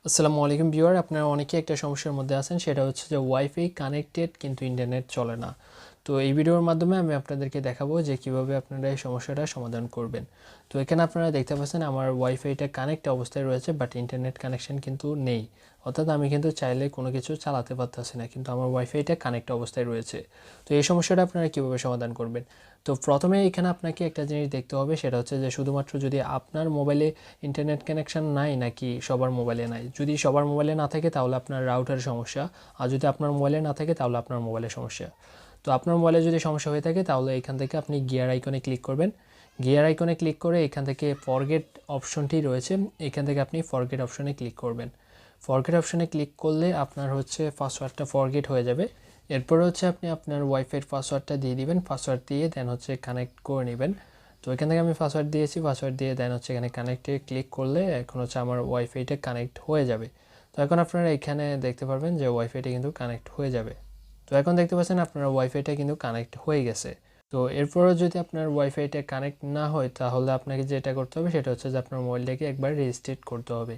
আসসালামু আলাইকুম ভিউয়ার, আপনারা অনেকেই একটা সমস্যার মধ্যে আছেন, সেটা হচ্ছে যে ওয়াইফাই কানেক্টেড কিন্তু ইন্টারনেট চলে না। তো এই ভিডিওর মাধ্যমে আমি আপনাদেরকে দেখাবো যে কিভাবে আপনারা এই সমস্যাটা সমাধান করবেন। তো এখানে আপনারা দেখতে পাচ্ছেন আমার ওয়াইফাইটা কানেক্ট অবস্থায় রয়েছে, বাট ইন্টারনেট কানেকশন কিন্তু নেই। অর্থাৎ আমি কিন্তু চাইলে কোনো কিছু চালাতে পারতেছি না, কিন্তু আমার ওয়াইফাইটা কানেক্ট অবস্থায় রয়েছে। তো এই সমস্যাটা আপনারা কীভাবে সমাধান করবেন? তো প্রথমে এখানে আপনাকে একটা জিনিস দেখতে হবে, সেটা হচ্ছে যে শুধুমাত্র যদি আপনার মোবাইলে ইন্টারনেট কানেকশন নাই নাকি সবার মোবাইলে নাই। যদি সবার মোবাইলে না থাকে তাহলে আপনার রাউটারের সমস্যা, আর যদি আপনার মোবাইলে না থাকে তাহলে আপনার মোবাইলের সমস্যা। তো আপনার মোবাইলে যদি সমস্যা হয়ে থাকে তাহলে এখান থেকে আপনি গিয়ার আইকনে ক্লিক করবেন। গিয়ার আইকনে ক্লিক করে এখান থেকে ফরগেট অপশনটি রয়েছে, এখান থেকে আপনি ফরগেট অপশনে ক্লিক করবেন। ফরগেট অপশনে ক্লিক করলে আপনার হচ্ছে পাসওয়ার্ডটা ফরগেট হয়ে যাবে। এরপর হচ্ছে আপনি আপনার ওয়াইফাইয়ের পাসওয়ার্ডটা দিয়ে দিবেন, পাসওয়ার্ড দিয়ে দেন হচ্ছে কানেক্ট করে নেবেন। তো এখান থেকে আমি পাসওয়ার্ড দিয়েছি, পাসওয়ার্ড দিয়ে দেন হচ্ছে এখানে কানেক্টে ক্লিক করলে এখন হচ্ছে আমার ওয়াইফাইটা কানেক্ট হয়ে যাবে। তো এখন আপনারা এখানে দেখতে পারবেন যে ওয়াইফাইটা কিন্তু কানেক্ট হয়ে যাবে। তো এখন দেখতে পাচ্ছেন আপনার ওয়াইফাইটা কিন্তু কানেক্ট হয়ে গেছে। তো এরপরও যদি আপনার ওয়াইফাইটা কানেক্ট না হয় তাহলে আপনাকে যেটা করতে হবে সেটা হচ্ছে যে আপনার মোবাইলটাকে একবার রেজিস্ট্রেট করতে হবে।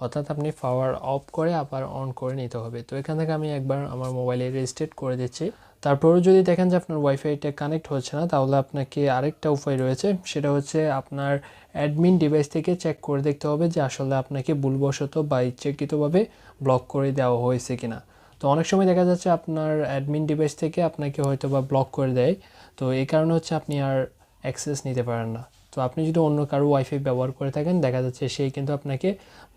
অর্থাৎ আপনি পাওয়ার অফ করে আবার অন করে নিতে হবে। তো এখান থেকে আমি একবার আমার মোবাইলে রেজিস্ট্রেট করে দিচ্ছি। তারপরেও যদি দেখেন যে আপনার ওয়াইফাইটা কানেক্ট হচ্ছে না তাহলে আপনাকে আরেকটা উপায় রয়েছে, সেটা হচ্ছে আপনার অ্যাডমিন ডিভাইস থেকে চেক করে দেখতে হবে যে আসলে আপনাকে ভুলবশত বা ইচ্ছাকৃতভাবে ব্লক করে দেওয়া হয়েছে কিনা। তো অনেক সময় দেখা যাচ্ছে আপনার অ্যাডমিন ডিভাইস থেকে আপনাকে হয়তো বা ব্লক করে দেয়, তো এই কারণে হচ্ছে আপনি আর অ্যাক্সেস নিতে পারেন না। তো আপনি যদি অন্য কারো ওয়াইফাই ব্যবহার করে থাকেন, দেখা যাচ্ছে সেই কিন্তু আপনাকে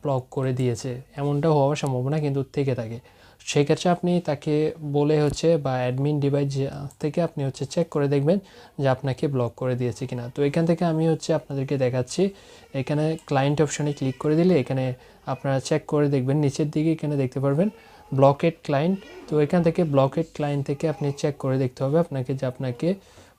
ব্লক করে দিয়েছে, এমনটা হওয়ার সম্ভাবনা কিন্তু থেকে থাকে। সেই ক্ষেত্রে আপনি তাকে বলে হচ্ছে বা অ্যাডমিন ডিভাইস থেকে আপনি হচ্ছে চেক করে দেখবেন যে আপনাকে ব্লক করে দিয়েছে কিনা। তো এখান থেকে আমি হচ্ছে আপনাদেরকে দেখাচ্ছি, এখানে ক্লায়েন্ট অপশনে ক্লিক করে দিলে এখানে আপনারা চেক করে দেখবেন, নিচের দিকে এখানে দেখতে পারবেন ব্লকেড ক্লায়েন্ট। তো এখান থেকে ব্লকেড ক্লায়েন্ট থেকে আপনি চেক করে দেখতে হবে আপনাকে যে আপনাকে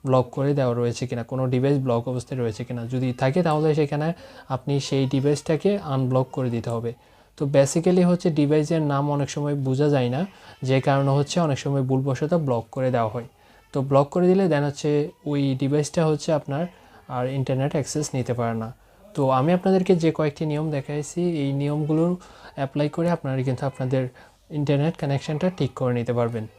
ব্লক করে দেওয়া রয়েছে কিনা, কোনো ডিভাইস ব্লক অবস্থায় রয়েছে কিনা। যদি থাকে তাহলে সেখানে আপনি সেই ডিভাইসটাকে আনব্লক করে দিতে হবে। তো বেসিক্যালি হচ্ছে ডিভাইসের নাম অনেক সময় বোঝা যায় না, যে কারণে হচ্ছে অনেক সময় ভুলবশত ব্লক করে দেওয়া হয়। তো ব্লক করে দিলে দেন হচ্ছে ওই ডিভাইসটা হচ্ছে আপনার আর ইন্টারনেট অ্যাক্সেস নিতে পারে না। তো আমি আপনাদেরকে যে কয়েকটি নিয়ম দেখাইছি, এই নিয়মগুলো অ্যাপ্লাই করে আপনারা কিন্তু আপনাদের ইন্টারনেট কানেকশানটা ঠিক করে নিতে পারবেন।